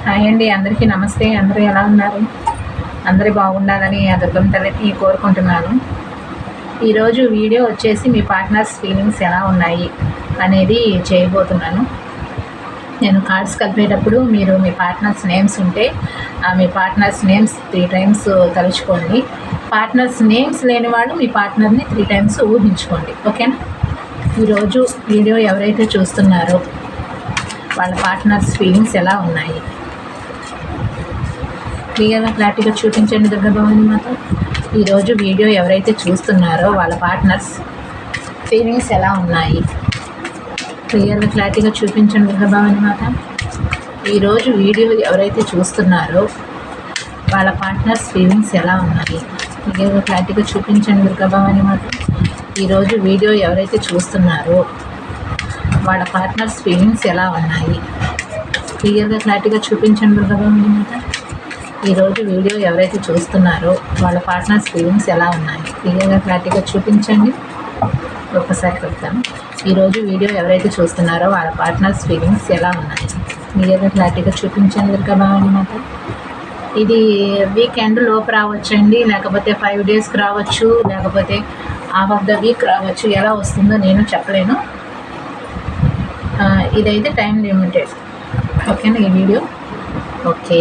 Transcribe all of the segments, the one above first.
Hi అండి, అందరికీ నమస్తే. అందరూ ఎలా ఉన్నారు? అందరూ బాగుండాలని ఆ దుర్గమ్మ తల్లికి కోరుకుంటున్నాను. ఈరోజు వీడియో వచ్చేసి మీ పార్ట్నర్స్ ఫీలింగ్స్ ఎలా ఉన్నాయి అనేది చేయబోతున్నాను. నేను కార్డ్స్ కలిపేటప్పుడు మీరు మీ పార్ట్నర్స్ నేమ్స్ ఉంటే మీ పార్ట్నర్స్ నేమ్స్ 3 టైమ్స్ తలుచుకోండి. పార్ట్నర్స్ నేమ్స్ లేని వాళ్ళు మీ పార్ట్నర్ని 3 టైమ్స్ ఊహించుకోండి. ఓకేనా? ఈరోజు వీడియో ఎవరైతే చూస్తున్నారో వాళ్ళ పార్ట్నర్స్ ఫీలింగ్స్ ఎలా ఉన్నాయి క్లియర్గా క్లారిటీగా చూపించండి దుర్గాభవాని మాత. ఈరోజు వీడియో ఎవరైతే చూస్తున్నారో వాళ్ళ పార్ట్నర్స్ ఫీలింగ్స్ ఎలా ఉన్నాయి క్లియర్గా క్లారిటీగా చూపించండి దుర్గాభవాని మాత. ఈరోజు వీడియో ఎవరైతే చూస్తున్నారో వాళ్ళ పార్ట్నర్స్ ఫీలింగ్స్ ఎలా ఉన్నాయి క్లియర్గా క్లారిటీగా చూపించండి దుర్గాభవాని మాత. ఈరోజు వీడియో ఎవరైతే చూస్తున్నారో వాళ్ళ పార్ట్నర్స్ ఫీలింగ్స్ ఎలా ఉన్నాయి క్లియర్గా క్లారిటీగా చూపించండి దుర్గాభవాని మాత. ఈరోజు వీడియో ఎవరైతే చూస్తున్నారో వాళ్ళ పార్ట్నర్స్ ఫీలింగ్స్ ఎలా ఉన్నాయి క్లియర్గా క్లారిటీగా చూపించండి. ఒక్కసారి చెప్తాను. ఈరోజు వీడియో ఎవరైతే చూస్తున్నారో వాళ్ళ పార్ట్నర్స్ ఫీలింగ్స్ ఎలా ఉన్నాయి క్లియర్గా క్లారిటీగా చూపించండి దుర్గాభవాని మాత. ఇది వీకెండ్ లోపు రావచ్చండి, లేకపోతే 5 డేస్కి రావచ్చు, లేకపోతే హాఫ్ ఆఫ్ ద వీక్ రావచ్చు. ఎలా వస్తుందో నేను చెప్పలేను. ఇదైతే టైం లిమిటెడ్. ఓకేనా ఈ video? Okay.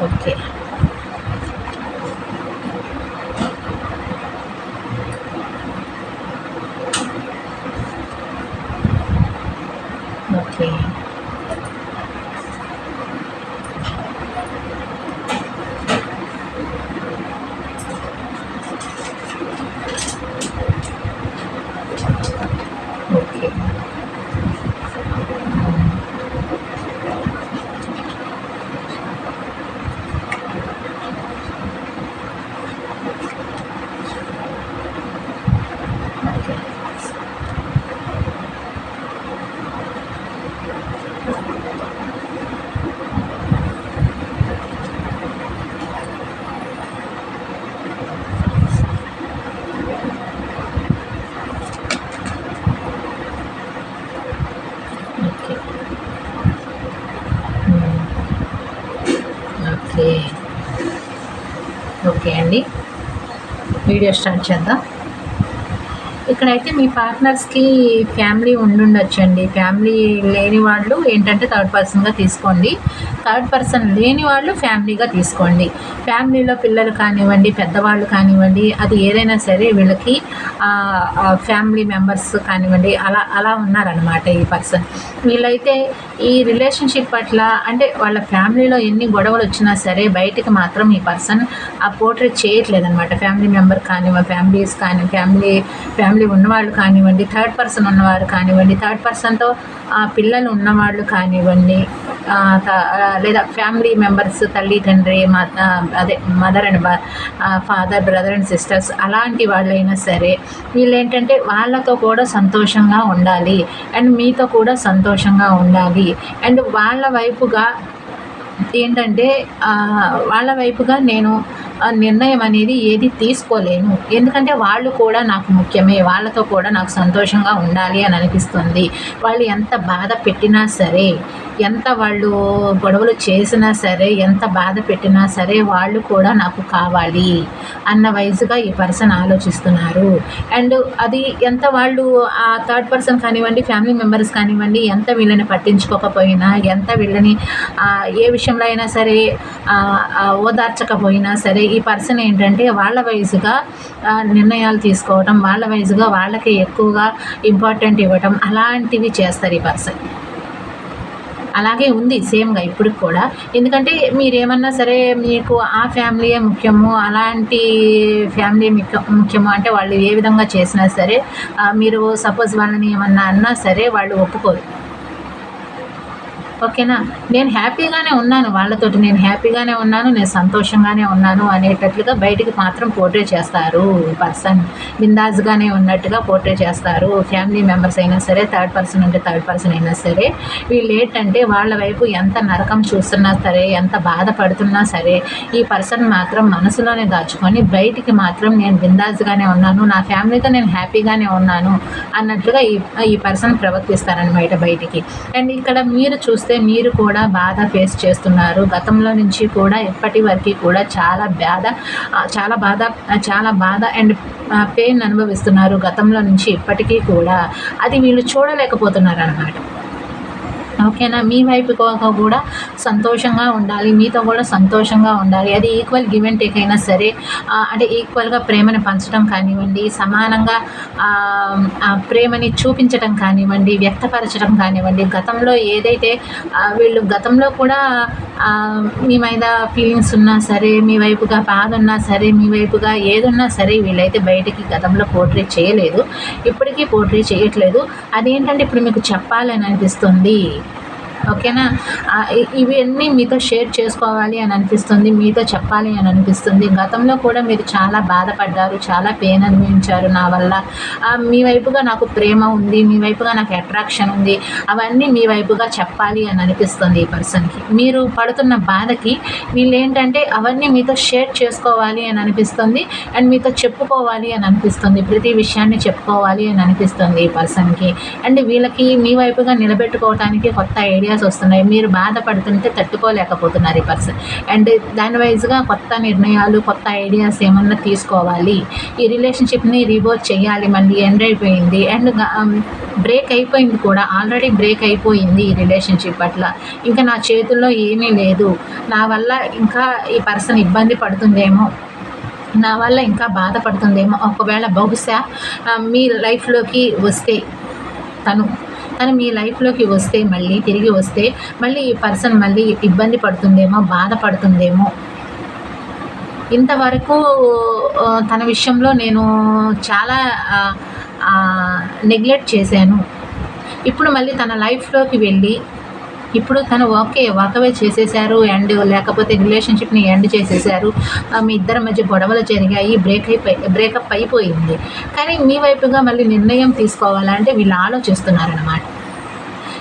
Okay okay okay okay okay అండి, వీడియో స్టార్ట్ చేద్దాం. ఇక్కడైతే మీ పార్ట్నర్స్కి ఫ్యామిలీ ఉండుండొచ్చండి. ఫ్యామిలీ లేని వాళ్ళు ఏంటంటే థర్డ్ పర్సన్గా తీసుకోండి. థర్డ్ పర్సన్ లేని వాళ్ళు ఫ్యామిలీగా తీసుకోండి. ఫ్యామిలీలో పిల్లలు కానివ్వండి, పెద్దవాళ్ళు కానివ్వండి, అది ఏదైనా సరే వీళ్ళకి ఫ్యామిలీ మెంబర్స్ కానివ్వండి, అలా అలా ఉన్నారనమాట ఈ పర్సన్. వీళ్ళైతే ఈ రిలేషన్షిప్ పట్ల అంటే వాళ్ళ ఫ్యామిలీలో ఎన్ని గొడవలు వచ్చినా సరే బయటికి మాత్రం ఈ పర్సన్ పోర్ట్రేట్ చేయట్లేదనమాట. ఫ్యామిలీ మెంబర్ కానివ్వండి, ఫ్యామిలీస్ కానీ ఫ్యామిలీ ఉన్నవాళ్ళు కానివ్వండి, థర్డ్ పర్సన్ ఉన్నవారు కానివ్వండి, థర్డ్ పర్సన్తో పిల్లలు ఉన్నవాళ్ళు కానివ్వండి, లేదా ఫ్యామిలీ మెంబర్స్ తల్లి తండ్రి అదే mother and father, brother and sisters, అలాంటి వాళ్ళైనా సరే వీళ్ళు ఏంటంటే వాళ్ళతో కూడా సంతోషంగా ఉండాలి అండ్ మీతో కూడా సంతోషంగా ఉండాలి. అండ్ వాళ్ళ వైపుగా ఏంటంటే వాళ్ళ వైపుగా నేను నిర్ణయం అనేది ఏది తీసుకోలేను, ఎందుకంటే వాళ్ళు కూడా నాకు ముఖ్యమే, వాళ్ళతో కూడా నాకు సంతోషంగా ఉండాలి అని అనిపిస్తుంది. వాళ్ళు ఎంత బాధ పెట్టినా సరే, ఎంత వాళ్ళు గొడవలు చేసినా సరే, ఎంత బాధ పెట్టినా సరే వాళ్ళు కూడా నాకు కావాలి అన్న వయసుగా ఈ పర్సన్ ఆలోచిస్తున్నారు. అండ్ అది ఎంత వాళ్ళు ఆ థర్డ్ పర్సన్ కానివ్వండి, ఫ్యామిలీ మెంబర్స్ కానివ్వండి, ఎంత వీళ్ళని పట్టించుకోకపోయినా, ఎంత వీళ్ళని ఏ విషయంలో అయినా సరే ఓదార్చకపోయినా సరే, ఈ పర్సన్ ఏంటంటే వాళ్ళ వయసుగా నిర్ణయాలు తీసుకోవటం, వాళ్ళ వయసుగా వాళ్ళకి ఎక్కువగా ఇంపార్టెంట్ ఇవ్వటం, అలాంటివి చేస్తారు ఈ పర్సన్. అలాగే ఉంది సేమ్గా ఇప్పుడు కూడా. ఎందుకంటే మీరేమన్నా సరే మీకు ఆ ఫ్యామిలీయే ముఖ్యము, అలాంటి ఫ్యామిలీ ముఖ్యము అంటే వాళ్ళు ఏ విధంగా చేసినా సరే, మీరు సపోజ్ వాళ్ళని ఏమన్నా అన్నా సరే వాళ్ళు ఒప్పుకోరు. ఓకేనా? నేను హ్యాపీగానే ఉన్నాను వాళ్ళతోటి. నేను హ్యాపీగానే ఉన్నాను. నేను సంతోషంగానే ఉన్నాను అనేటట్లుగా బయటికి మాత్రం పోర్ట్రే చేస్తారు పర్సన్. బిందాస్‌గానే ఉన్నట్టుగా పోర్ట్రే చేస్తారు. ఫ్యామిలీ మెంబర్స్ అయినా సరే, థర్డ్ పర్సన్ అంటే థర్డ్ పర్సన్ అయినా సరే, వీళ్ళేంటంటే వాళ్ళ వైపు ఎంత నరకం చూస్తున్నా సరే, ఎంత బాధపడుతున్నా సరే, ఈ పర్సన్ మాత్రం మనసులోనే దాచుకొని బయటికి మాత్రం నేను బిందాస్‌గానే ఉన్నాను. నా ఫ్యామిలీతో నేను హ్యాపీగానే ఉన్నాను అన్నట్లుగా ఈ పర్సన్ ప్రవర్తిస్తారనమాట బయటికి. అండ్ ఇక్కడ మీరు చూస్తే మీరు కూడా బాధ ఫేస్ చేస్తున్నారు. గతంలో నుంచి కూడా ఇప్పటి వరకు కూడా చాలా బాధ అండ్ పెయిన్ అనుభవిస్తున్నారు గతంలో నుంచి ఇప్పటికీ కూడా. అది వీళ్ళు చూడలేకపోతున్నారనమాట. ఓకేనా? మీ వైపు కూడా సంతోషంగా ఉండాలి. మీతో కూడా సంతోషంగా ఉండాలి. అది ఈక్వల్ గివ్ అండ్ టేక్ అయినా సరే, అంటే ఈక్వల్‌గా ప్రేమని పంచడం కానివ్వండి, సమానంగా ప్రేమని చూపించడం కానివ్వండి, వ్యక్తపరచడం కానివ్వండి. గతంలో ఏదైతే వీళ్ళు గతంలో కూడా మీ మీద ఫీలింగ్స్ ఉన్నా సరే, మీ వైపుగా బాధ ఉన్నా సరే, మీ వైపుగా ఏదున్నా సరే వీళ్ళైతే బయటికి గతంలో పోర్ట్రే చేయలేదు. ఇప్పటికీ పోర్ట్రే చేయట్లేదు. అదేంటంటే ఇప్పుడు మీకు చెప్పాలని అనిపిస్తుంది. ఓకేనా? ఇవన్నీ మీతో షేర్ చేసుకోవాలి అని అనిపిస్తుంది. మీతో చెప్పాలి అని అనిపిస్తుంది. గతంలో కూడా మీరు చాలా బాధపడ్డారు. చాలా పెయిన్ అనుభవించారు నా వల్ల. మీ వైపుగా నాకు ప్రేమ ఉంది. మీ వైపుగా నాకు అట్రాక్షన్ ఉంది. అవన్నీ మీ వైపుగా చెప్పాలి అని అనిపిస్తుంది ఈ పర్సన్‌కి. మీరు పడుతున్న బాధకి వీళ్ళేంటంటే అవన్నీ మీతో షేర్ చేసుకోవాలి అని అనిపిస్తుంది. అండ్ మీతో చెప్పుకోవాలి అని అనిపిస్తుంది. ప్రతి విషయాన్ని చెప్పుకోవాలి అని అనిపిస్తుంది ఈ పర్సన్‌కి. అండ్ వీళ్ళకి మీ వైపుగా నిలబెట్టుకోవటానికి కొత్త ఐడియాస్ వస్తున్నాయి. మీరు బాధపడుతుంటే తట్టుకోలేకపోతున్నారు ఈ పర్సన్. అండ్ దాని వైజ్‌గా కొత్త నిర్ణయాలు, కొత్త ఐడియాస్ ఏమన్నా తీసుకోవాలి. ఈ రిలేషన్‌షిప్‌ని రీబోత్ చేయాలి. మళ్ళీ ఎండ్ అయిపోయింది. అండ్ బ్రేక్ అయిపోయింది కూడా. ఆల్రెడీ బ్రేక్ అయిపోయింది ఈ రిలేషన్‌షిప్ అట్ల. ఇంకా నా చేతుల్లో ఏమీ లేదు. నా వల్ల ఇంకా ఈ పర్సన్ ఇబ్బంది పడుతుందేమో, నా వల్ల ఇంకా బాధపడుతుందేమో. ఒకవేళ బహుశా మీ లైఫ్‌లోకి వస్తే తను మీ లైఫ్‌లోకి వస్తే, మళ్ళీ తిరిగి వస్తే, మళ్ళీ ఈ పర్సన్ మళ్ళీ ఇబ్బంది పడుతుందేమో, బాధపడుతుందేమో. ఇంతవరకు తన విషయంలో నేను చాలా నెగ్లెక్ట్ చేశాను. ఇప్పుడు మళ్ళీ తన లైఫ్‌లోకి వెళ్ళి ఇప్పుడు తను వాకవే చేసేసారు. అండ్ లేకపోతే రిలేషన్‌షిప్‌ని ఎండ్ చేసేసారు. మీ ఇద్దరి మధ్య గొడవలు జరిగాయి. బ్రేకప్ అయిపోయింది. కానీ మీ వైపుగా మళ్ళీ నిర్ణయం తీసుకోవాలంటే వీళ్ళు ఆలోచిస్తున్నారనమాట.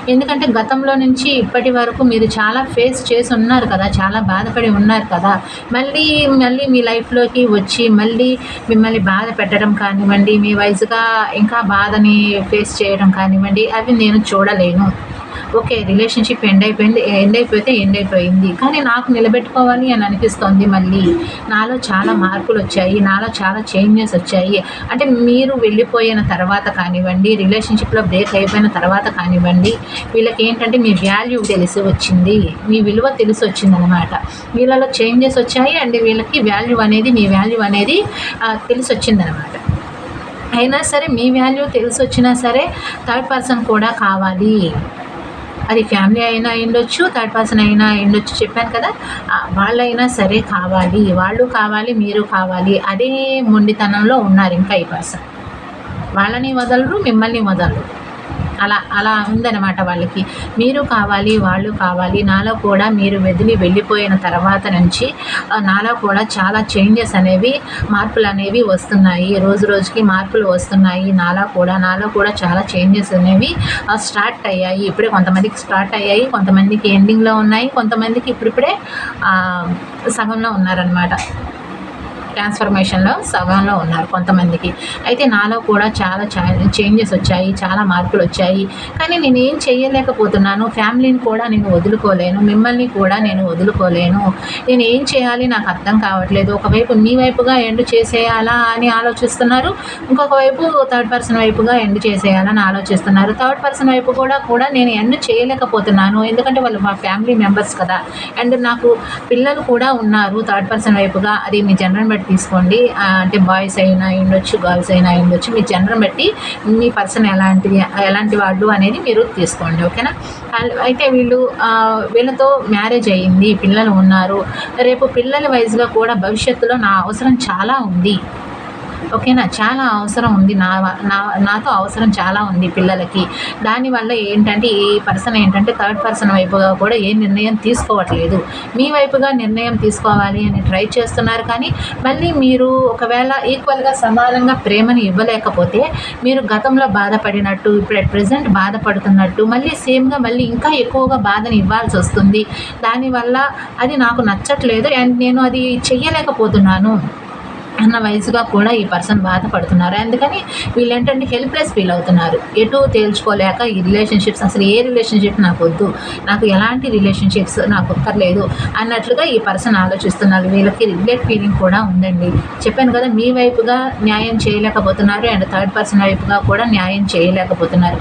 ఎందుకంటే గతంలో నుంచి ఇప్పటి వరకు మీరు చాలా ఫేస్ చేసి ఉన్నారు కదా, చాలా బాధపడి ఉన్నారు కదా. మళ్ళీ మీ లైఫ్‌లోకి వచ్చి మళ్ళీ మిమ్మల్ని బాధ పెట్టడం కానివ్వండి, మీ వయసుగా ఇంకా బాధని ఫేస్ చేయడం కానివ్వండి, అవి నేను చూడలేను. ఓకే, రిలేషన్‌షిప్ ఎండ్ అయిపోయింది. కానీ నాకు నిలబెట్టుకోవాలి అని అనిపిస్తోంది మళ్ళీ. నాలో చాలా మార్పులొచ్చాయి. నాలో చాలా చేంజెస్ వచ్చాయి. అంటే మీరు వెళ్ళిపోయిన తర్వాత కానివ్వండి, రిలేషన్‌షిప్‌లో బ్రేక్ అయిపోయిన తర్వాత కానివ్వండి, వీళ్ళకేంటంటే మీ వాల్యూ తెలిసి వచ్చింది. మీ విలువ తెలిసి వచ్చిందనమాట. వీళ్ళలో చేంజెస్ వచ్చాయి. అండ్ వీళ్ళకి మీ వాల్యూ అనేది తెలిసొచ్చిందనమాట. అయినా సరే మీ వాల్యూ తెలిసొచ్చినా సరే థర్డ్ పర్సన్ కూడా కావాలి. అది ఫ్యామిలీ అయినా అయ్యుండొచ్చు, థర్డ్ పర్సన్ అయినా అయ్యుండొచ్చు. చెప్పాను కదా, వాళ్ళైనా సరే కావాలి. వాళ్ళు కావాలి, మీరు కావాలి. అదే మొండితనంలో ఉన్నారు ఇంకా ఈ పర్సన్. వాళ్ళని వదలరు, మిమ్మల్ని వదలరు. అలా ఉందన్నమాట వాళ్ళకి. మీరు కావాలి, వాళ్ళు కావాలి. నాలో కూడా మీరు వెళ్ళిపోయిన తర్వాత నుంచి నాలో కూడా చాలా చేంజెస్ అనేవి, మార్పులు అనేవి వస్తున్నాయి. రోజు రోజుకి మార్పులు వస్తున్నాయి. నాలో కూడా చాలా చేంజెస్ అనేవి స్టార్ట్ అయ్యాయి. ఇప్పుడే కొంతమందికి స్టార్ట్ అయ్యాయి, కొంతమందికి ఎండింగ్‌లో ఉన్నాయి, కొంతమందికి ఇప్పుడిప్పుడే సగంలో ఉన్నారనమాట. ట్రాన్స్ఫర్మేషన్‌లో సగంలో ఉన్నారు కొంతమందికి. అయితే నాలో కూడా చాలా చేంజెస్ వచ్చాయి, చాలా మార్పులు వచ్చాయి. కానీ నేనేం చేయలేకపోతున్నాను. ఫ్యామిలీని కూడా నేను వదులుకోలేను, మిమ్మల్ని కూడా నేను వదులుకోలేను. నేను ఏం చేయాలి నాకు అర్థం కావట్లేదు. ఒకవైపు మీ వైపుగా ఎండ్ చేసేయాలా అని ఆలోచిస్తున్నారు, ఇంకొక వైపు థర్డ్ పర్సన్ వైపుగా ఎండ్ చేసేయాలని ఆలోచిస్తున్నారు. థర్డ్ పర్సన్ వైపు కూడా నేను ఎండ్ చేయలేకపోతున్నాను. ఎందుకంటే వాళ్ళు మా ఫ్యామిలీ మెంబర్స్ కదా. అండ్ నాకు పిల్లలు కూడా ఉన్నారు థర్డ్ పర్సన్ వైపుగా. అది మీ జనరల్ బట్టి తీసుకోండి. అంటే బాయ్స్ అయినా అయ్యుండొచ్చు, గర్ల్స్ అయినా అయ్యుండొచ్చు. మీ జెండర్ బట్టి మీ పర్సన్ ఎలాంటి వాళ్ళు అనేది మీరు తీసుకోండి. ఓకేనా? అయితే వీళ్ళతో మ్యారేజ్ అయ్యింది, పిల్లలు ఉన్నారు. రేపు పిల్లల వయసుగా కూడా భవిష్యత్తులో నా అవసరం చాలా ఉంది. ఓకేనా? చాలా అవసరం ఉంది. నాతో అవసరం చాలా ఉంది పిల్లలకి. దానివల్ల ఏంటంటే ఈ పర్సన్ ఏంటంటే థర్డ్ పర్సన్ వైపుగా కూడా ఏ నిర్ణయం తీసుకోవట్లేదు. మీ వైపుగా నిర్ణయం తీసుకోవాలి అని ట్రై చేస్తున్నారు. కానీ మళ్ళీ మీరు ఒకవేళ ఈక్వల్‌గా సమానంగా ప్రేమని ఇవ్వలేకపోతే మీరు గతంలో బాధపడినట్టు, ఇప్పుడు అట్ ప్రెజెంట్ బాధపడుతున్నట్టు మళ్ళీ సేమ్‌గా మళ్ళీ ఇంకా ఎక్కువగా బాధని ఇవ్వాల్సొస్తుంది. దానివల్ల అది నాకు నచ్చట్లేదు అండ్ నేను అది చెయ్యలేకపోతున్నాను అన్న వయసుగా కూడా ఈ పర్సన్ బాధపడుతున్నారు. అందుకని వీళ్ళేంటంటే హెల్ప్‌లెస్ ఫీల్ అవుతున్నారు. ఎటూ తేల్చుకోలేక ఈ రిలేషన్‌షిప్స్ అసలు ఏ రిలేషన్‌షిప్ నాకొద్దు. నాకు ఎలాంటి రిలేషన్‌షిప్స్ నాకు అక్కర్లేదు అన్నట్లుగా ఈ పర్సన్ ఆలోచిస్తున్నారు. వీళ్ళకి రిగ్రెట్ ఫీలింగ్ కూడా ఉందండి. చెప్పాను కదా! మీ వైపుగా న్యాయం చేయలేకపోతున్నారు అండ్ థర్డ్ పర్సన్ వైపుగా కూడా న్యాయం చేయలేకపోతున్నారు.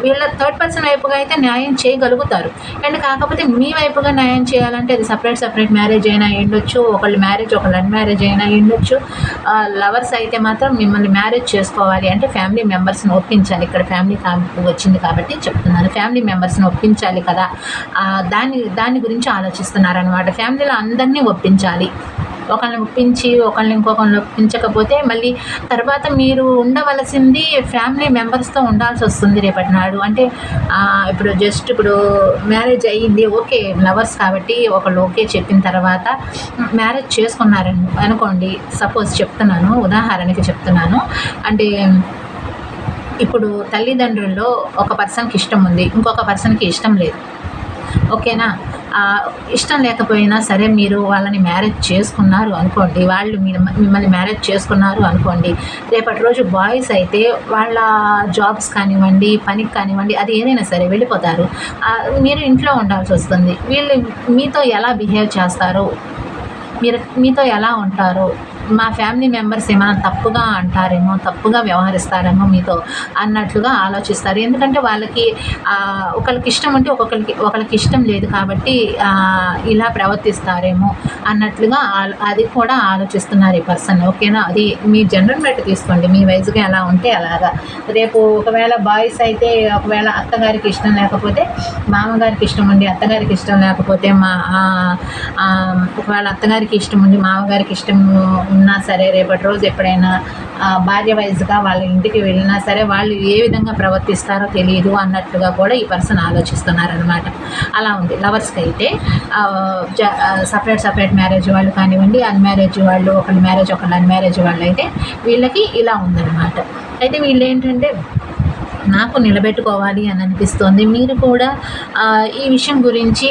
వీళ్ళ థర్డ్ పర్సన్ వైపుగా అయితే న్యాయం చేయగలుగుతారు. అండ్ కాకపోతే మీ వైపుగా న్యాయం చేయాలంటే అది సెపరేట్ మ్యారేజ్ అయినా అయ్యుండొచ్చు. ఒకళ్ళు మ్యారేజ్, ఒకళ్ళు అన్‌మ్యారేజ్ అయినా అయ్యుండొచ్చు. లవర్స్ అయితే మాత్రం మిమ్మల్ని మ్యారేజ్ చేసుకోవాలి అంటే ఫ్యామిలీ మెంబర్స్ని ఒప్పించాలి. ఇక్కడ ఫ్యామిలీ వచ్చింది కాబట్టి చెప్తున్నాను. ఫ్యామిలీ మెంబర్స్ని ఒప్పించాలి కదా! దాని గురించి ఆలోచిస్తున్నారనమాట. ఫ్యామిలీలో అందరినీ ఒప్పించాలి. ఒకళ్ళని ఒప్పించి ఇంకొకళ్ళని ఒప్పించకపోతే మళ్ళీ తర్వాత మీరు ఉండవలసింది ఫ్యామిలీ మెంబర్స్తో ఉండాల్సి వస్తుంది రేపటి నాడు. అంటే ఇప్పుడు మ్యారేజ్ అయ్యింది, ఓకే లవర్స్ కాబట్టి ఒకళ్ళు ఓకే చెప్పిన తర్వాత మ్యారేజ్ చేసుకున్నారని అనుకోండి. సపోజ్ చెప్తున్నాను, ఉదాహరణకి చెప్తున్నాను. అంటే ఇప్పుడు తల్లిదండ్రుల్లో ఒక పర్సన్కి ఇష్టం ఉంది, ఇంకొక పర్సన్కి ఇష్టం లేదు. ఓకేనా? ఇష్టం లేకపోయినా సరే మీరు వాళ్ళని మ్యారేజ్ చేసుకున్నారు అనుకోండి, వాళ్ళు మిమ్మల్ని మ్యారేజ్ చేసుకున్నారు అనుకోండి. రేపటి రోజు బాయ్స్ అయితే వాళ్ళ జాబ్స్ కానివ్వండి, పనికి కానివ్వండి, అది ఏదైనా సరే వెళ్ళిపోతారు. మీరు ఇంట్లో ఉండాల్సి వస్తుంది. వీళ్ళు మీతో ఎలా బిహేవ్ చేస్తారో, మీతో ఎలా ఉంటారో, మా ఫ్యామిలీ మెంబర్స్ ఏమైనా తప్పుగా అంటారేమో, తప్పుగా వ్యవహరిస్తారేమో మీతో అన్నట్లుగా ఆలోచిస్తారు. ఎందుకంటే వాళ్ళకి ఒకళ్ళకి ఇష్టం ఉంటే ఒకళ్ళకి ఇష్టం లేదు కాబట్టి ఇలా ప్రవర్తిస్తారేమో అన్నట్లుగా అది కూడా ఆలోచిస్తున్నారు ఈ పర్సన్. ఓకేనా? అది మీ జనరల్ బట్టి తీసుకోండి. మీ వయసుగా ఎలా ఉంటే అలాగా. రేపు ఒకవేళ బాయ్స్ అయితే ఒకవేళ అత్తగారికి ఇష్టం లేకపోతే మామగారికి ఇష్టం ఉండి అత్తగారికి ఇష్టం లేకపోతే ఒకవేళ అత్తగారికి ఇష్టం ఉండి మామగారికి ఇష్టం ఉన్నా సరే రేపటి రోజు ఎప్పుడైనా భార్య వయసుగా వాళ్ళ ఇంటికి వెళ్ళినా సరే వాళ్ళు ఏ విధంగా ప్రవర్తిస్తారో తెలియదు అన్నట్లుగా కూడా ఈ పర్సన్ ఆలోచిస్తున్నారనమాట. అలా ఉంది. లవర్స్కి అయితే సపరేట్ మ్యారేజ్ వాళ్ళు కానివ్వండి, అన్మ్యారేజ్ వాళ్ళు, ఒకళ్ళ మ్యారేజ్ ఒకళ్ళ అన్మ్యారేజ్ వాళ్ళు అయితే వీళ్ళకి ఇలా ఉందన్నమాట. అయితే వీళ్ళు ఏంటంటే నాకు నిలబెట్టుకోవాలి అని అనిపిస్తోంది. మీరు కూడా ఈ విషయం గురించి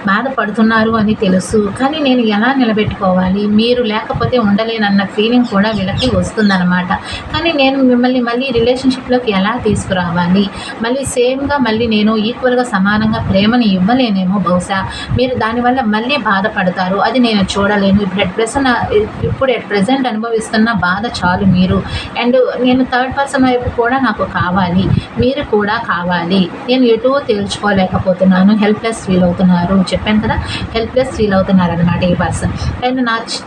బాధపడుతున్నారు అని తెలుసు. కానీ నేను ఎలా నిలబెట్టుకోవాలి, మీరు లేకపోతే ఉండలేనన్న ఫీలింగ్ కూడా వీళ్ళకి వస్తుందన్నమాట. కానీ నేను మిమ్మల్ని మళ్ళీ రిలేషన్షిప్లోకి ఎలా తీసుకురావాలి, మళ్ళీ సేమ్గా మళ్ళీ నేను ఈక్వల్గా సమానంగా ప్రేమని ఇవ్వలేనేమో బహుశా. మీరు దానివల్ల మళ్ళీ బాధపడతారు. అది నేను చూడలేను. ఇప్పుడు ఎట్ ప్రెజెంట్ అనుభవిస్తున్న బాధ చాలు మీరు. అండ్ నేను థర్డ్ పర్సన్ వైపు కూడా నాకు కావాలి, మీరు కూడా కావాలి. నేను ఎటూ తేల్చుకోలేకపోతున్నాను, హెల్ప్లెస్ ఫీల్ అవుతున్నారు. చెప్పాను కదా, హెల్ప్లెస్ ఫీల్ అవుతున్నారనమాట ఈ పర్సన్. అండ్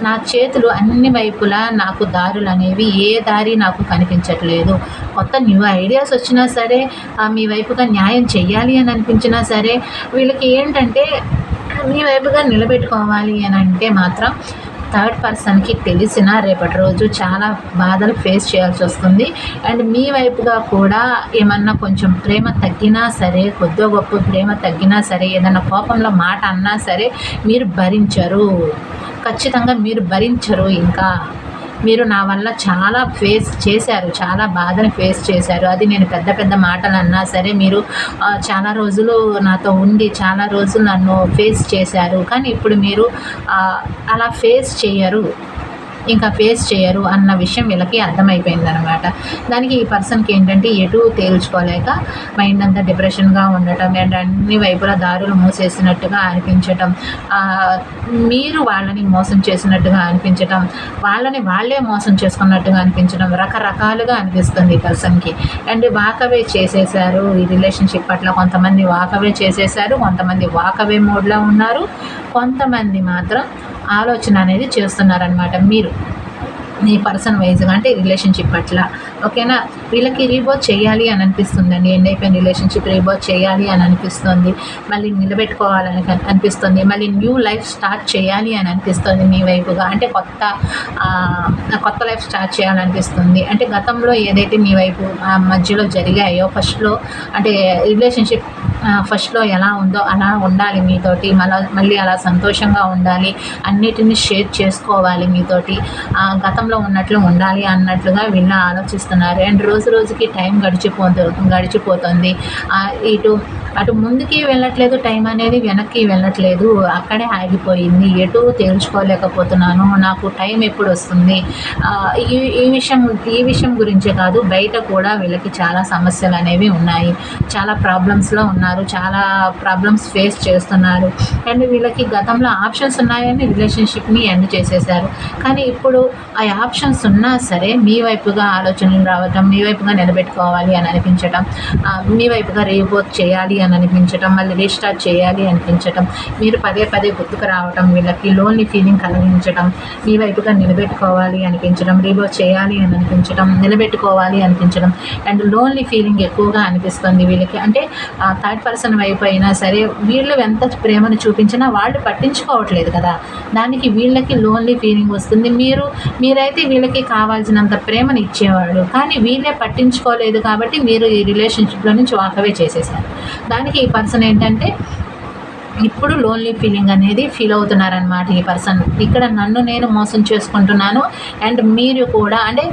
నా చేతులు అన్ని వైపులా నాకు దారులు అనేవి ఏ దారి నాకు కనిపించట్లేదు. కొత్త న్యూ ఐడియాస్ వచ్చినా సరే, మీ వైపుగా న్యాయం చెయ్యాలి అని అనిపించినా సరే, వీళ్ళకి ఏంటంటే మీ వైపుగా నిలబెట్టుకోవాలి అని అంటే మాత్రం థర్డ్ పర్సన్కి తెలిసిన రేపటి రోజు చాలా బాధలు ఫేస్ చేయాల్సి వస్తుంది. అండ్ మీ వైపుగా కూడా ఏమన్నా కొంచెం ప్రేమ తగ్గినా సరే, కొద్దిగా గొప్ప ప్రేమ తగ్గినా సరే, ఏదైనా కోపంలో మాట అన్నా సరే మీరు భరించరు. ఖచ్చితంగా మీరు భరించరు. ఇంకా మీరు నా వల్ల చాలా ఫేస్ చేశారు, చాలా బాధని ఫేస్ చేశారు. అది నేను పెద్ద మాటలు అన్నా సరే మీరు చాలా రోజులు నాతో ఉండి చాలా రోజులు నన్ను ఫేస్ చేశారు. కానీ ఇప్పుడు మీరు అలా ఫేస్ చేయరు అన్న విషయం వీళ్ళకి అర్థమైపోయిందనమాట. దానికి ఈ పర్సన్కి ఏంటంటే ఎటు తేల్చుకోలేక మైండ్ అంతా డిప్రెషన్గా ఉండటం అండ్ అన్ని వైపులా దారులు మూసేసినట్టుగా అనిపించటం, మీరు వాళ్ళని మోసం చేసినట్టుగా అనిపించటం, వాళ్ళే మోసం చేసుకున్నట్టుగా అనిపించడం, రకరకాలుగా అనిపిస్తుంది ఈ పర్సన్కి. అండ్ వాకవే చేసేసారు ఈ రిలేషన్షిప్ పట్ల. కొంతమంది వాకవే చేసేసారు, కొంతమంది వాకవే మోడ్లో ఉన్నారు, కొంతమంది మాత్రం ఆలోచన అనేది చేస్తున్నారనమాట. నీ పర్సన్ వైజ్గా అంటే రిలేషన్షిప్ పట్ల. ఓకేనా? వీళ్ళకి రీబర్త్ చేయాలి అని అనిపిస్తుందండి. ఎండ్ అయిపోయిన రిలేషన్షిప్ రీబర్త్ చేయాలి అని అనిపిస్తుంది. మళ్ళీ నిలబెట్టుకోవాలని అనిపిస్తుంది. మళ్ళీ న్యూ లైఫ్ స్టార్ట్ చేయాలి అని అనిపిస్తుంది మీ వైపుగా. అంటే కొత్త లైఫ్ స్టార్ట్ చేయాలనిపిస్తుంది. అంటే గతంలో ఏదైతే మీ వైపు మధ్యలో జరిగాయో ఫస్ట్లో, అంటే రిలేషన్షిప్ ఫస్ట్లో ఎలా ఉందో అలా ఉండాలి మీతోటి, మళ్ళీ అలా సంతోషంగా ఉండాలి, అన్నిటినీ షేర్ చేసుకోవాలి మీతోటి, గతంలో ఉన్నట్లు ఉండాలి అన్నట్లుగా వీళ్ళు ఆలోచిస్తున్నారు. అండ్ రోజు రోజుకి టైం గడిచిపోతుంది. అటు ముందుకి వెళ్ళట్లేదు, టైం అనేది వెనక్కి వెళ్ళట్లేదు, అక్కడే ఆగిపోయింది. ఎటు తేల్చుకోలేకపోతున్నాను, నాకు టైం ఎప్పుడు వస్తుంది. ఈ విషయం గురించే కాదు, బయట కూడా వీళ్ళకి చాలా సమస్యలు అనేవి ఉన్నాయి. చాలా ప్రాబ్లమ్స్లో ఉన్నారు, చాలా ప్రాబ్లమ్స్ ఫేస్ చేస్తున్నారు. అండ్ వీళ్ళకి గతంలో ఆప్షన్స్ ఉన్నాయని రిలేషన్షిప్ని ఎండ్ చేసేసారు. కానీ ఇప్పుడు ఆ ఆప్షన్స్ ఉన్నా సరే మీ వైపుగా ఆలోచనలు రావటం, మీ వైపుగా నిలబెట్టుకోవాలి అని అనిపించటం, మీ వైపుగా రీబర్త్ చేయాలి అని అనిపించటం, మళ్ళీ రీస్టార్ట్ చేయాలి అనిపించటం, మీరు పదే గుర్తుకు రావటం, వీళ్ళకి లోన్లీ ఫీలింగ్ కలిగించడం, మీ వైపుగా నిలబెట్టుకోవాలి అనిపించడం, రీబర్త్ చేయాలి అని అనిపించడం, నిలబెట్టుకోవాలి అనిపించడం, అండ్ లోన్లీ ఫీలింగ్ ఎక్కువగా అనిపిస్తుంది వీళ్ళకి. అంటే థర్డ్ పర్సన్ వైపు అయినా సరే వీళ్ళు ఎంత ప్రేమను చూపించినా వాళ్ళు పట్టించుకోవట్లేదు కదా, దానికి వీళ్ళకి లోన్లీ ఫీలింగ్ వస్తుంది. మీరైతే వీళ్ళకి కావాల్సినంత ప్రేమను ఇచ్చేవాళ్ళు, కానీ వీళ్ళే పట్టించుకోలేదు కాబట్టి మీరు ఈ రిలేషన్షిప్లో నుంచి వాకవే చేసేసారు. దానికి ఈ పర్సన్ ఏంటంటే ఇప్పుడు లోన్లీ ఫీలింగ్ అనేది ఫీల్ అవుతున్నారనమాట ఈ పర్సన్. ఇక్కడ నన్ను నేను మోసం చేసుకుంటున్నాను, అండ్ మీరు కూడా, అంటే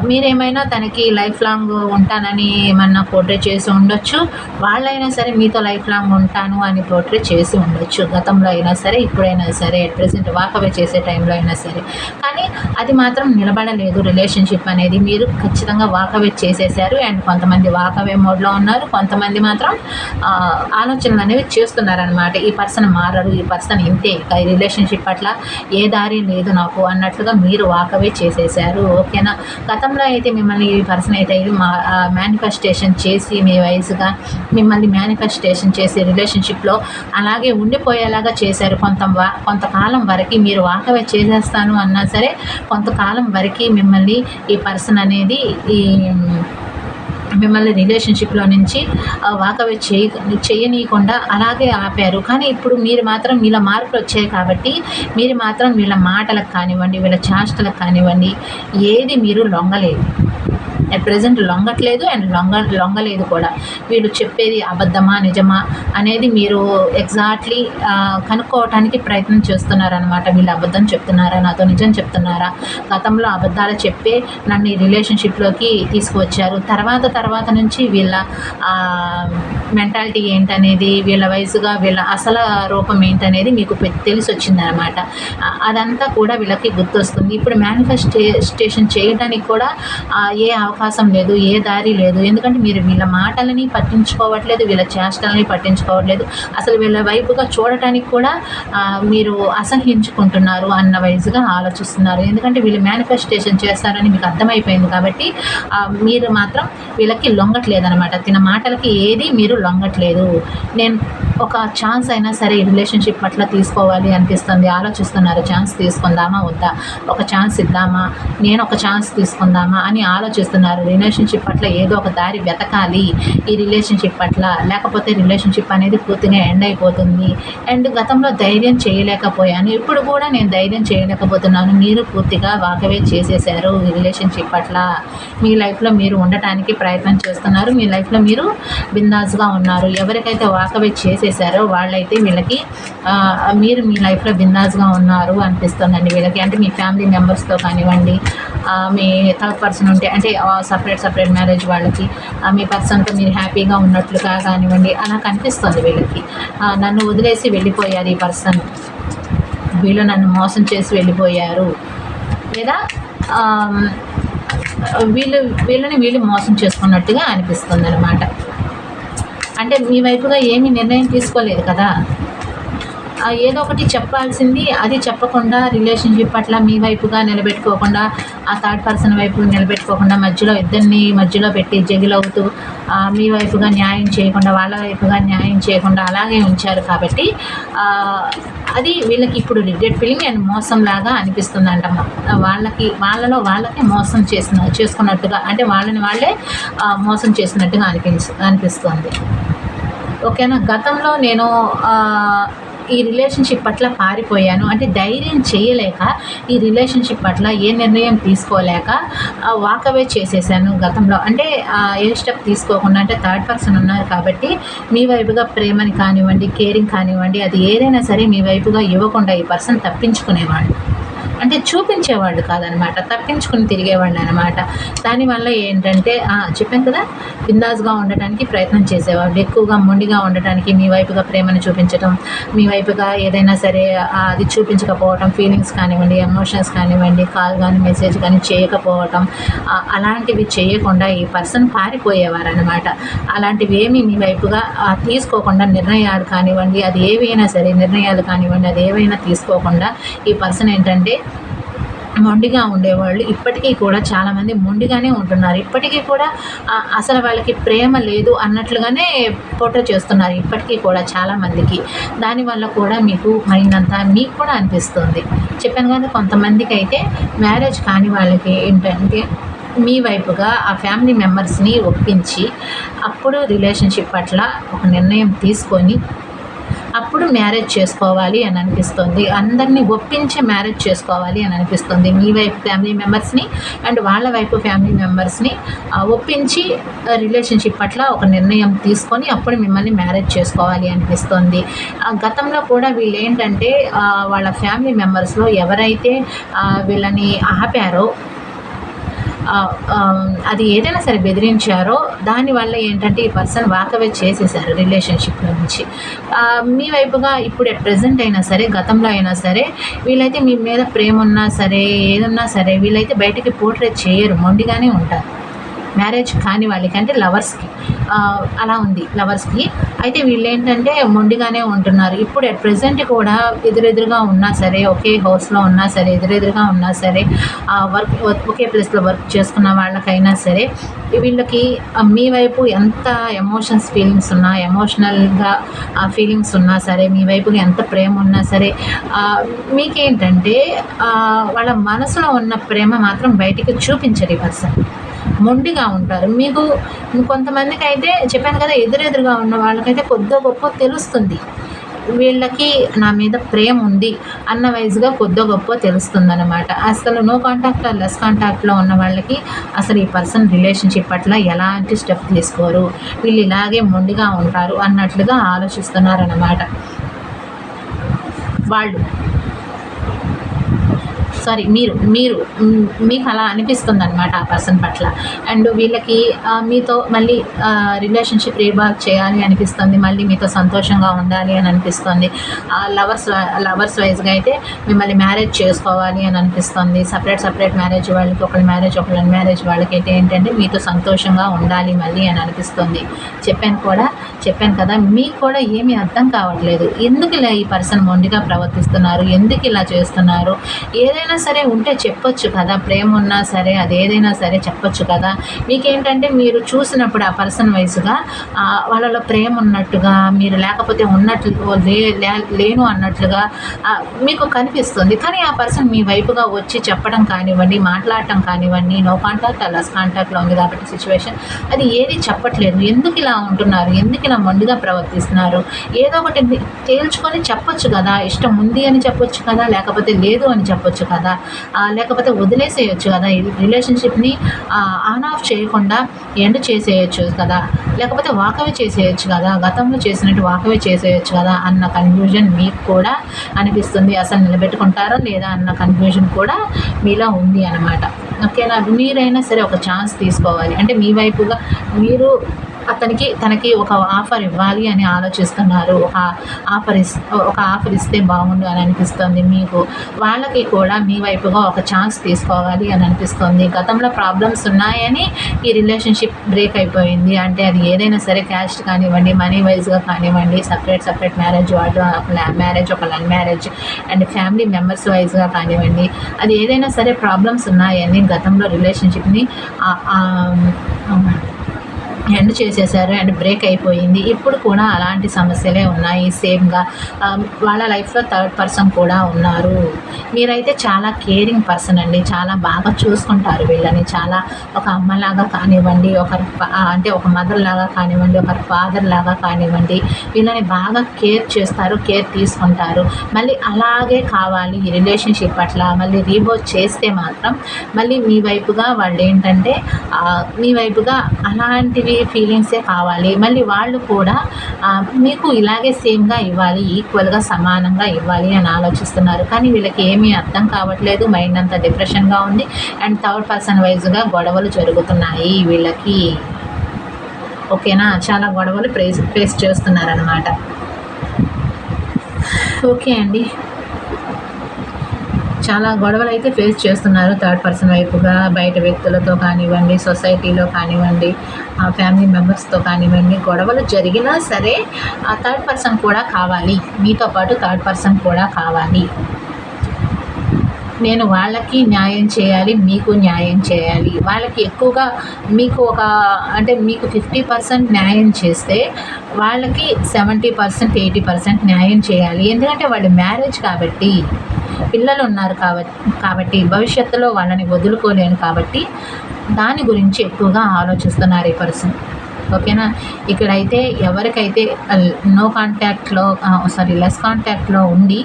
మీరేమైనా తనకి లైఫ్ లాంగ్ ఉంటానని ఏమన్నా పోర్ట్రే చేసి ఉండొచ్చు, వాళ్ళైనా సరే మీతో లైఫ్ లాంగ్ ఉంటాను అని పోర్ట్రే చేసి ఉండొచ్చు, గతంలో అయినా సరే, ఇప్పుడైనా సరే, అట్ ప్రెసెంట్ వాకవే చేసే టైంలో అయినా సరే. కానీ అది మాత్రం నిలబడలేదు రిలేషన్షిప్ అనేది. మీరు ఖచ్చితంగా వాకవే చేసేసారు. అండ్ కొంతమంది వాకవే మోడ్లో ఉన్నారు, కొంతమంది మాత్రం ఆలోచనలు అనేవి చేస్తున్నారనమాట. ఈ పర్సన్ మారరు, ఈ పర్సన్ ఇంతే, ఈ రిలేషన్షిప్ పట్ల ఏ దారి లేదు నాకు అన్నట్లుగా మీరు వాకవే చేసేసారు. ఓకేనా? గతంలో అయితే మిమ్మల్ని ఈ పర్సన్ అయితే మేనిఫెస్టేషన్ చేసి మీ వయసుగా మిమ్మల్ని మేనిఫెస్టేషన్ చేసి రిలేషన్షిప్లో అలాగే ఉండిపోయేలాగా చేశారు. కొంతకాలం వరకు మీరు వాకవే చేసేస్తాను అన్నా సరే కొంతకాలం వరకు మిమ్మల్ని ఈ పర్సన్ అనేది మిమ్మల్ని రిలేషన్షిప్లో నుంచి వాకవే చేయనీయకుండా అలాగే ఆపారు. కానీ ఇప్పుడు మీరు మాత్రం వీళ్ళ మార్పులు వచ్చాయి కాబట్టి మీరు మాత్రం వీళ్ళ మాటలకు కానివ్వండి, వీళ్ళ చేష్టలకు కానివ్వండి, ఏది మీరు లొంగలేదు. అట్ ప్రెజెంట్ లొంగట్లేదు అండ్ లొంగలేదు కూడా. వీళ్ళు చెప్పేది అబద్ధమా నిజమా అనేది మీరు ఎగ్జాక్ట్లీ కనుక్కోవటానికి ప్రయత్నం చేస్తున్నారనమాట. వీళ్ళు అబద్ధం చెప్తున్నారా, నాతో నిజం చెప్తున్నారా, గతంలో అబద్ధాలు చెప్పే నన్ను ఈ రిలేషన్షిప్లోకి తీసుకువచ్చారు, తర్వాత నుంచి వీళ్ళ మెంటాలిటీ ఏంటనేది, వీళ్ళ వయసుగా వీళ్ళ అసలు రూపం ఏంటనేది మీకు తెలిసి వచ్చిందనమాట. అదంతా కూడా వీళ్ళకి గుర్తొస్తుంది. ఇప్పుడు మేనిఫెస్టేషన్ చేయడానికి కూడా ఏ అవకాశం లేదు, ఏ దారి లేదు. ఎందుకంటే మీరు వీళ్ళ మాటలని పట్టించుకోవట్లేదు, వీళ్ళ చేష్టలని పట్టించుకోవట్లేదు, అసలు వీళ్ళ వైపుగా చూడటానికి కూడా మీరు అసహ్యించుకుంటున్నారు అన్న వయసుగా ఆలోచిస్తున్నారు. ఎందుకంటే వీళ్ళు మేనిఫెస్టేషన్ చేస్తారని మీకు అర్థమైపోయింది కాబట్టి మీరు మాత్రం వీళ్ళకి లొంగట్లేదు అనమాట. తిన మాటలకి ఏది మీరు లొంగట్లేదు. నేను ఒక ఛాన్స్ అయినా సరే ఈ రిలేషన్షిప్ పట్ల తీసుకోవాలి అనిపిస్తుంది, ఆలోచిస్తున్నారు. ఛాన్స్ తీసుకుందామా వద్దా, ఒక ఛాన్స్ ఇద్దామా, నేను ఒక ఛాన్స్ తీసుకుందామా అని ఆలోచిస్తున్నారు. రిలేషన్షిప్ పట్ల ఏదో ఒక దారి వెతకాలి ఈ రిలేషన్షిప్ పట్ల, లేకపోతే రిలేషన్షిప్ అనేది పూర్తిగా ఎండ్ అయిపోతుంది. అండ్ గతంలో ధైర్యం చేయలేకపోయాను, ఇప్పుడు కూడా నేను ధైర్యం చేయలేకపోతున్నాను. మీరు పూర్తిగా వాకవే చేసేసారు ఈ రిలేషన్షిప్ పట్ల. మీ లైఫ్లో మీరు ఉండటానికి ప్రయత్నం చేస్తున్నారు, మీ లైఫ్లో మీరు బిందాస్గా ఉన్నారు. ఎవరికైతే వాకవే చేసేసారో వాళ్ళైతే వీళ్ళకి మీరు మీ లైఫ్లో బిందాస్గా ఉన్నారు అనిపిస్తుందండి వీళ్ళకి. అంటే మీ ఫ్యామిలీ మెంబర్స్తో కానివ్వండి, మీ థర్డ్ పర్సన్ ఉంటే అంటే సపరేట్ మ్యారేజ్ వాళ్ళకి మీ పర్సన్తో మీరు హ్యాపీగా ఉన్నట్లుగా కానివ్వండి, అలా కనిపిస్తుంది వీళ్ళకి. నన్ను వదిలేసి వెళ్ళిపోయారు ఈ పర్సన్, వీళ్ళు నన్ను మోసం చేసి వెళ్ళిపోయారు, లేదా వీళ్ళని మోసం చేసుకున్నట్టుగా అనిపిస్తుంది అనమాట. అంటే మీ వైపుగా ఏమీ నిర్ణయం తీసుకోలేదు కదా, ఏదో ఒకటి చెప్పాల్సింది అది చెప్పకుండా, రిలేషన్షిప్ పట్ల మీ వైపుగా నిలబెట్టుకోకుండా, ఆ థర్డ్ పర్సన్ వైపు నిలబెట్టుకోకుండా, ఇద్దరిని మధ్యలో పెట్టి జగిలవుతూ మీ వైపుగా న్యాయం చేయకుండా, వాళ్ళ వైపుగా న్యాయం చేయకుండా అలాగే ఉంచారు. కాబట్టి అది వీళ్ళకి ఇప్పుడు రిగ్రెట్ ఫీలింగ్ అండ్ మోసం లాగా అనిపిస్తుందంట. వాళ్ళకి మోసం చేసుకున్నట్టుగా, అంటే వాళ్ళని వాళ్ళే మోసం చేసినట్టుగా అనిపిస్తుంది. ఓకేనా. గతంలో నేను ఈ రిలేషన్షిప్ పట్ల పారిపోయాను, అంటే ధైర్యం చేయలేక ఈ రిలేషన్షిప్ పట్ల ఏ నిర్ణయం తీసుకోలేక వాకవే చేసేసాను గతంలో. అంటే ఏ స్టెప్ తీసుకోకుండా, అంటే థర్డ్ పర్సన్ ఉన్నారు కాబట్టి మీ వైపుగా ప్రేమని కానివ్వండి, కేరింగ్ కానివ్వండి, అది ఏదైనా సరే మీ వైపుగా ఇవ్వకుండా ఈ పర్సన్ తప్పించుకునేవాడు. అంటే చూపించేవాళ్ళు కాదనమాట, తప్పించుకుని తిరిగేవాళ్ళు అనమాట. దానివల్ల ఏంటంటే చెప్పాను కదా, బిందాస్గా ఉండటానికి ప్రయత్నం చేసేవాళ్ళు, ఎక్కువగా మొండిగా ఉండటానికి, మీ వైపుగా ప్రేమను చూపించడం, మీ వైపుగా ఏదైనా సరే అది చూపించకపోవటం, ఫీలింగ్స్ కానివ్వండి, ఎమోషన్స్ కానివ్వండి, కాల్ కానీ మెసేజ్ కానీ చేయకపోవటం, అలాంటివి చేయకుండా ఈ పర్సన్ పారిపోయేవారు అనమాట. అలాంటివి ఏమీ మీ వైపుగా తీసుకోకుండా, నిర్ణయాలు కానివ్వండి, అది ఏవైనా సరే నిర్ణయాలు కానివ్వండి, అది ఏవైనా తీసుకోకుండా ఈ పర్సన్ ఏంటంటే మొండిగా ఉండేవాళ్ళు. ఇప్పటికీ కూడా చాలామంది మొండిగానే ఉంటున్నారు. ఇప్పటికీ కూడా అసలు వాళ్ళకి ప్రేమ లేదు అన్నట్లుగానే ఫోటో చేస్తున్నారు ఇప్పటికీ కూడా చాలామందికి. దానివల్ల కూడా మీకు మైండ్ అంతా మీకు కూడా అనిపిస్తుంది. చెప్పాను కదా, కొంతమందికి అయితే మ్యారేజ్ కాని వాళ్ళకి ఏంటంటే మీ వైపుగా ఆ ఫ్యామిలీ మెంబర్స్ని ఒప్పించి అప్పుడు రిలేషన్షిప్ పట్ల ఒక నిర్ణయం తీసుకొని అప్పుడు మ్యారేజ్ చేసుకోవాలి అని అనిపిస్తుంది. అందరినీ ఒప్పించి మ్యారేజ్ చేసుకోవాలి అని అనిపిస్తుంది. మీ వైపు ఫ్యామిలీ మెంబర్స్ని అండ్ వాళ్ళ వైపు ఫ్యామిలీ మెంబర్స్ని ఒప్పించి రిలేషన్షిప్ పట్ల ఒక నిర్ణయం తీసుకొని అప్పుడు మిమ్మల్ని మ్యారేజ్ చేసుకోవాలి అనిపిస్తుంది. గతంలో కూడా వీళ్ళు ఏంటంటే వాళ్ళ ఫ్యామిలీ మెంబర్స్లో ఎవరైతే వీళ్ళని ఆపారో, అది ఏదైనా సరే బెదిరించారో, దానివల్ల ఏంటంటే ఈ పర్సన్ వాకవే చేసేసారు రిలేషన్షిప్లో నుంచి. మీ వైపుగా ఇప్పుడు అట్ ప్రెజెంట్ అయినా సరే, గతంలో అయినా సరే, వీళ్ళైతే మీ మీద ప్రేమ ఉన్నా సరే, ఏదన్నా సరే వీళ్ళైతే బయటికి పోర్ట్రేట్ చేయరు, మొండిగానే ఉంటారు. మ్యారేజ్ కాని వాళ్ళకి, అంటే లవర్స్కి అలా ఉంది లవర్స్కి. అయితే వీళ్ళు ఏంటంటే మొండిగానే ఉంటున్నారు. ఇప్పుడు అట్ ప్రెజెంట్ కూడా ఎదురెదురుగా ఉన్నా సరే, ఒకే హౌస్లో ఉన్నా సరే, ఎదురెదురుగా ఉన్నా సరే, ఒకే ప్లేస్లో వర్క్ చేసుకున్న వాళ్ళకైనా సరే, వీళ్ళకి మీ వైపు ఎంత ఫీలింగ్స్ ఉన్నా, ఎమోషనల్గా ఫీలింగ్స్ ఉన్నా సరే, మీ వైపు ఎంత ప్రేమ ఉన్నా సరే, మీకేంటంటే వాళ్ళ మనసులో ఉన్న ప్రేమ మాత్రం బయటికి చూపించరు ఈ పర్సన్. మొండిగా ఉంటారు. మీకు కొంతమందికి అయితే చెప్పాను కదా, ఎదురెదురుగా ఉన్న వాళ్ళకైతే కొద్దో గొప్ప తెలుస్తుంది, వీళ్ళకి నా మీద ప్రేమ ఉంది అన్న వైజ్గా కొద్దో గొప్ప తెలుస్తుంది అనమాట. అసలు నో కాంటాక్ట్ లెస్ కాంటాక్ట్లో ఉన్న వాళ్ళకి అసలు ఈ పర్సన్ రిలేషన్షిప్ పట్ల ఎలాంటి స్టెప్ తీసుకోరు, వీళ్ళు ఇలాగే మొండిగా ఉంటారు అన్నట్లుగా ఆలోచిస్తున్నారన్నమాట వాళ్ళు. సారీ, మీకు అలా అనిపిస్తుంది అనమాట ఆ పర్సన్ పట్ల. అండ్ వీళ్ళకి మీతో మళ్ళీ రిలేషన్షిప్ రీబాక్ చేయాలి అనిపిస్తుంది, మళ్ళీ మీతో సంతోషంగా ఉండాలి అని అనిపిస్తుంది. లవర్స్ వైజ్గా అయితే మిమ్మల్ని మ్యారేజ్ చేసుకోవాలి అని అనిపిస్తుంది. సపరేట్ మ్యారేజ్ వాళ్ళకి, ఒకళ్ళ మ్యారేజ్ వాళ్ళకి అయితే ఏంటంటే మీతో సంతోషంగా ఉండాలి మళ్ళీ అని అనిపిస్తుంది. చెప్పాను కదా, మీకు కూడా ఏమీ అర్థం కావట్లేదు, ఎందుకు ఇలా ఈ పర్సన్ మొండిగా ప్రవర్తిస్తున్నారు, ఎందుకు ఇలా చేస్తున్నారు. ఏదైనా సరే ఉంటే చెప్పొచ్చు కదా, ప్రేమ ఉన్నా సరే, అది ఏదైనా సరే చెప్పొచ్చు కదా. మీకేంటంటే మీరు చూసినప్పుడు ఆ పర్సన్ వైజ్గా వాళ్ళలో ప్రేమ ఉన్నట్టుగా, మీరు లేకపోతే ఉన్నట్లు లేను అన్నట్లుగా మీకు కనిపిస్తుంది. కానీ ఆ పర్సన్ మీ వైపుగా వచ్చి చెప్పడం కానివ్వండి, మాట్లాడటం కానివ్వండి, నో కాంటాక్ట్ లెస్ కాంటాక్ట్లో ఉంది కాబట్టి సిచ్యువేషన్, అది ఏది చెప్పట్లేదు. ఎందుకు ఇలా ఉంటున్నారు, ఎందుకు ఇలా మొండిగా ప్రవర్తిస్తున్నారు, ఏదో ఒకటి తేల్చుకొని చెప్పొచ్చు కదా. ఇష్టం ఉంది అని చెప్పొచ్చు కదా, లేకపోతే లేదు అని చెప్పొచ్చు కదా, లేకపోతే వదిలేసేయచ్చు కదా, ఈ రిలేషన్షిప్ని ఆన్ ఆఫ్ చేయకుండా ఎండ్ చేసేయచ్చు కదా, లేకపోతే వాకవే చేసేయచ్చు కదా, గతంలో చేసినట్టు వాకవే చేసేయచ్చు కదా అన్న కన్ఫ్యూజన్ మీకు కూడా అనిపిస్తుంది. అసలు నిలబెట్టుకుంటారా లేదా అన్న కన్ఫ్యూజన్ కూడా మీలో ఉంది అన్నమాట. ఓకేనా. మీరైనా సరే ఒక ఛాన్స్ తీసుకోవాలి, అంటే మీ వైపుగా మీరు తనకి ఒక ఆఫర్ ఇవ్వాలి అని ఆలోచిస్తున్నారు. ఒక ఆఫర్ ఇస్తే బాగుండు అని అనిపిస్తుంది మీకు. వాళ్ళకి కూడా మీ వైపుగా ఒక ఛాన్స్ తీసుకోవాలి అని అనిపిస్తుంది. గతంలో ప్రాబ్లమ్స్ ఉన్నాయని ఈ రిలేషన్షిప్ బ్రేక్ అయిపోయింది. అంటే అది ఏదైనా సరే, క్యాస్ట్ కానివ్వండి, మనీ వైజ్గా కానివ్వండి, సపరేట్ మ్యారేజ్, వాళ్ళు మ్యారేజ్, ఒక love marriage and family members వైజ్గా కానివ్వండి, అది ఏదైనా సరే ప్రాబ్లమ్స్ ఉన్నాయని గతంలో రిలేషన్షిప్ని ఎండ్ చేసేసారు అండ్ బ్రేక్ అయిపోయింది. ఇప్పుడు కూడా అలాంటి సమస్యలే ఉన్నాయి సేమ్‌గా. వాళ్ళ లైఫ్‌లో థర్డ్ పర్సన్ కూడా ఉన్నారు. మీరైతే చాలా కేరింగ్ పర్సన్ అండి. చాలా బాగా చూసుకుంటారు వీళ్ళని. చాలా ఒక అమ్మలాగా కానివ్వండి, అంటే ఒక మదర్ లాగా కానివ్వండి, ఒకరి ఫాదర్ లాగా కానివ్వండి, వీళ్ళని బాగా కేర్ చేస్తారు, కేర్ తీసుకుంటారు. మళ్ళీ అలాగే కావాలి ఈ రిలేషన్‌షిప్ అట్లా మళ్ళీ రీబౌట్ చేస్తే మాత్రం మళ్ళీ మీ వైపుగా వాళ్ళేంటంటే మీ వైపుగా అలాంటివి ఫీలింగ్సే కావాలి. మళ్ళీ వాళ్ళు కూడా మీకు ఇలాగే సేమ్‌గా ఇవ్వాలి, ఈక్వల్‌గా సమానంగా ఇవ్వాలి అని ఆలోచిస్తున్నారు. కానీ వీళ్ళకి ఏమీ అర్థం కావట్లేదు. మైండ్ అంతా డిప్రెషన్‌గా ఉంది అండ్ థర్డ్ పర్సన్ వైజ్‌గా గొడవలు జరుగుతున్నాయి వీళ్ళకి. ఓకేనా? చాలా గొడవలు ఫేస్ చేస్తున్నారనమాట. ఓకే అండి. చాలా గొడవలైతే ఫేస్ చేస్తున్నారు థర్డ్ పర్సన్ వైపుగా. బయట వ్యక్తులతో కానివ్వండి, సొసైటీలో కానివ్వండి, ఫ్యామిలీ మెంబర్స్తో కానివ్వండి, గొడవలు జరిగినా సరే ఆ థర్డ్ పర్సన్ కూడా కావాలి. మీతో పాటు థర్డ్ పర్సన్ కూడా కావాలి. నేను వాళ్ళకి న్యాయం చేయాలి, మీకు న్యాయం చేయాలి. వాళ్ళకి ఎక్కువగా మీకు అంటే మీకు 50% న్యాయం చేస్తే వాళ్ళకి 70%, 80% న్యాయం చేయాలి. ఎందుకంటే వాళ్ళు మ్యారేజ్ కాబట్టి, పిల్లలు ఉన్నారు కాబట్టి భవిష్యత్తులో వాళ్ళని వదులుకోలేను కాబట్టి దాని గురించి ఎక్కువగా ఆలోచిస్తున్నారు ఈ పర్సన్. ఓకేనా? ఇక్కడైతే ఎవరికైతే లెస్ కాంటాక్ట్లో ఉండి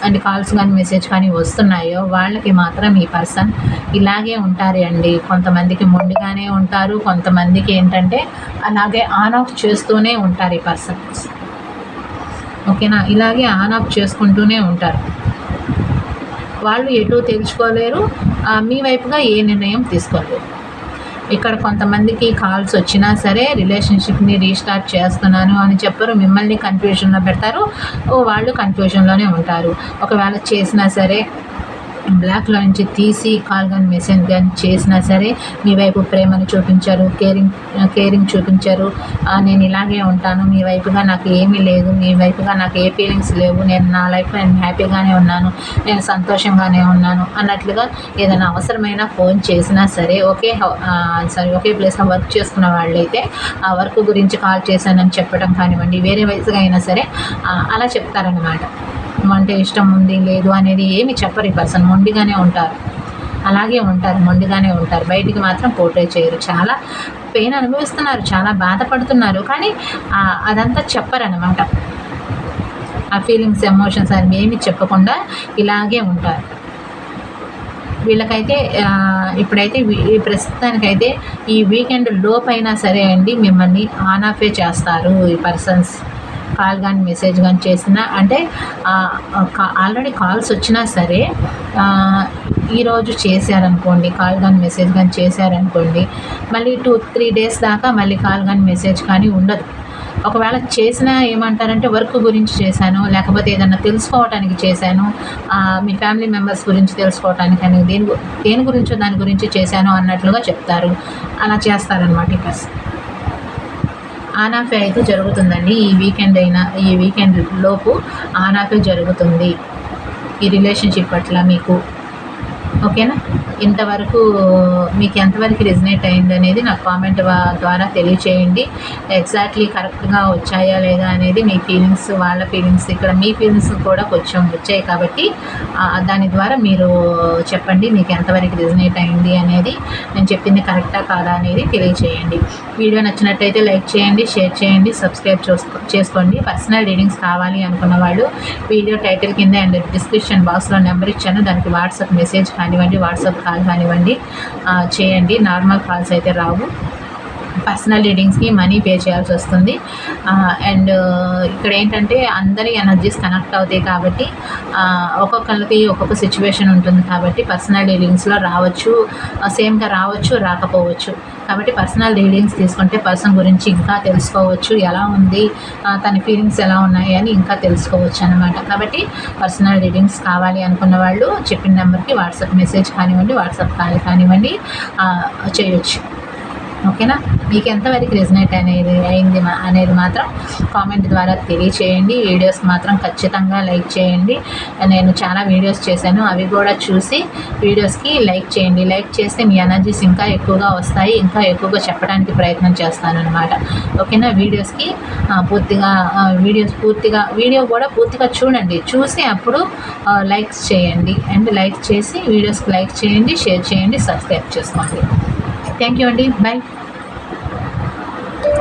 అంటే కాల్స్ కానీ మెసేజ్ కానీ వస్తున్నాయో వాళ్ళకి మాత్రం ఈ పర్సన్ ఇలాగే ఉంటారు అండి. కొంతమందికి మొండిగానే ఉంటారు, కొంతమందికి ఏంటంటే అలాగే ఆన్ ఆఫ్ చేస్తూనే ఉంటారు ఈ పర్సన్స్. ఓకేనా? ఇలాగే ఆన్ ఆఫ్ చేసుకుంటూనే ఉంటారు. వాళ్ళు ఎటు తెలుసుకోలేరు, మీ వైపుగా ఏ నిర్ణయం తీసుకోలేరు. ఇక్కడ కొంతమందికి కాల్స్ వచ్చినా సరే రిలేషన్షిప్ని రీస్టార్ట్ చేస్తున్నాను అని చెప్పరు, మిమ్మల్ని కన్ఫ్యూజన్లో పెడతారు, వాళ్ళు కన్ఫ్యూజన్లోనే ఉంటారు. ఒకవేళ చేసినా సరే బ్లాక్లో నుంచి తీసి కాల్ కానీ మెసేజ్ కానీ చేసినా సరే మీ వైపు ప్రేమను చూపించారు, కేరింగ్ చూపించారు. నేను ఇలాగే ఉంటాను, మీ వైపుగా నాకు ఏమీ లేదు, మీ వైపుగా నాకు ఏ ఫీలింగ్స్ లేవు, నేను నా లైఫ్లో నేను హ్యాపీగానే ఉన్నాను, నేను సంతోషంగానే ఉన్నాను అన్నట్లుగా ఏదైనా అవసరమైన ఫోన్ చేసినా సరే ఒకే ప్లేస్లో వర్క్ చేసుకున్న వాళ్ళైతే ఆ వర్క్ గురించి కాల్ చేశానని చెప్పడం కానివ్వండి, వేరే వయసుగా అయినా సరే అలా చెప్తారనమాట. అంటే ఇష్టం ఉంది లేదు అనేది ఏమి చెప్పరు. ఈ పర్సన్ మొండిగానే ఉంటారు, అలాగే ఉంటారు, మొండిగానే ఉంటారు. బయటికి మాత్రం పోర్ట్రే చేయరు. చాలా పెయిన్ అనుభవిస్తున్నారు, చాలా బాధపడుతున్నారు, కానీ అదంతా చెప్పరనమాట. ఆ ఫీలింగ్స్, ఎమోషన్స్ అని ఏమి చెప్పకుండా ఇలాగే ఉంటారు. వీళ్ళకైతే ఇప్పుడైతే ప్రస్తుతానికైతే ఈ వీకెండ్ లోపైనా సరే అండి మిమ్మల్ని ఆన్ ఆఫే చేస్తారు ఈ పర్సన్స్. కాల్ కానీ మెసేజ్ కానీ చేసినా అంటే ఆల్రెడీ కాల్స్ వచ్చినా సరే ఈరోజు చేశారనుకోండి, కాల్ కానీ మెసేజ్ కానీ చేశారనుకోండి, మళ్ళీ 2-3 డేస్ దాకా మళ్ళీ కాల్ కానీ మెసేజ్ కానీ ఉండదు. ఒకవేళ చేసినా ఏమంటారంటే వర్క్ గురించి చేశాను, లేకపోతే ఏదన్నా తెలుసుకోవటానికి చేశాను, మీ ఫ్యామిలీ మెంబర్స్ గురించి తెలుసుకోవటానికి అని దేని గురించో దాని గురించి చేశాను అన్నట్లుగా చెప్తారు. అలా చేస్తారనమాట ఈ పర్సన్. ఆన్ ఆఫ్ అయితే జరుగుతుందండి. ఈ వీకెండ్ లోపు ఆన్ ఆఫ్ జరుగుతుంది ఈ రిలేషన్షిప్ పట్ల మీకు. ఓకేనా? ఇంతవరకు మీకు ఎంతవరకు రెజనేట్ అయింది అనేది నాకు కామెంట్ ద్వారా తెలియచేయండి. ఎగ్జాక్ట్లీ కరెక్ట్గా వచ్చాయా లేదా అనేది మీ ఫీలింగ్స్, వాళ్ళ ఫీలింగ్స్, ఇక్కడ మీ ఫీలింగ్స్ కూడా కొంచెం వచ్చాయి కాబట్టి దాని ద్వారా మీరు చెప్పండి మీకు ఎంతవరకు రెజనేట్ అయింది అనేది, నేను చెప్పింది కరెక్టా కాదా అనేది తెలియచేయండి. వీడియో నచ్చినట్టయితే లైక్ చేయండి, షేర్ చేయండి, సబ్స్క్రైబ్ చేసుకోండి. పర్సనల్ రీడింగ్స్ కావాలి అనుకున్న వాళ్ళు వీడియో టైటిల్ కింద అండ్ డిస్క్రిప్షన్ బాక్స్లో నెంబర్ ఇచ్చాను, దానికి వాట్సాప్ మెసేజ్ కానివ్వండి, వాట్సాప్ కాల్ కానివ్వండి చేయండి. నార్మల్ కాల్స్ అయితే రావు. పర్సనల్ రీడింగ్స్కి మనీ పే చేయాల్సి వస్తుంది. అండ్ ఇక్కడ ఏంటంటే అందరి ఎనర్జీస్ కనెక్ట్ అవుతాయి కాబట్టి ఒక్కొక్కరికి ఒక్కొక్క సిచ్యువేషన్ ఉంటుంది కాబట్టి పర్సనల్ రీడింగ్స్లో రావచ్చు, సేమ్గా రావచ్చు, రాకపోవచ్చు. కాబట్టి పర్సనల్ రీడింగ్స్ తీసుకుంటే పర్సన్ గురించి ఇంకా తెలుసుకోవచ్చు, ఎలా ఉంది, తన ఫీలింగ్స్ ఎలా ఉన్నాయి అని ఇంకా తెలుసుకోవచ్చు అన్నమాట. కాబట్టి పర్సనల్ రీడింగ్స్ కావాలి అనుకున్న వాళ్ళు చెప్పిన నెంబర్కి వాట్సాప్ మెసేజ్ కానివ్వండి, వాట్సాప్ కాల్ కానివ్వండి చేయొచ్చు. ఓకేనా? మీకు ఎంతవరకు రెజనేట్ అయింది అనేది మాత్రం కామెంట్ ద్వారా తెలియచేయండి. వీడియోస్ మాత్రం ఖచ్చితంగా లైక్ చేయండి. నేను చాలా వీడియోస్ చేశాను, అవి కూడా చూసి వీడియోస్కి లైక్ చేయండి. లైక్ చేస్తే మీ ఎనర్జీస్ ఇంకా ఎక్కువగా వస్తాయి, ఇంకా ఎక్కువగా చెప్పడానికి ప్రయత్నం చేస్తాను అనమాట. ఓకేనా? వీడియో కూడా పూర్తిగా చూడండి. చూసి అప్పుడు లైక్స్ చేయండి. అండ్ లైక్ చేసి వీడియోస్కి లైక్ చేయండి, షేర్ చేయండి, సబ్స్క్రైబ్ చేసుకోండి. థ్యాంక్ యూ అండి. బాయ్.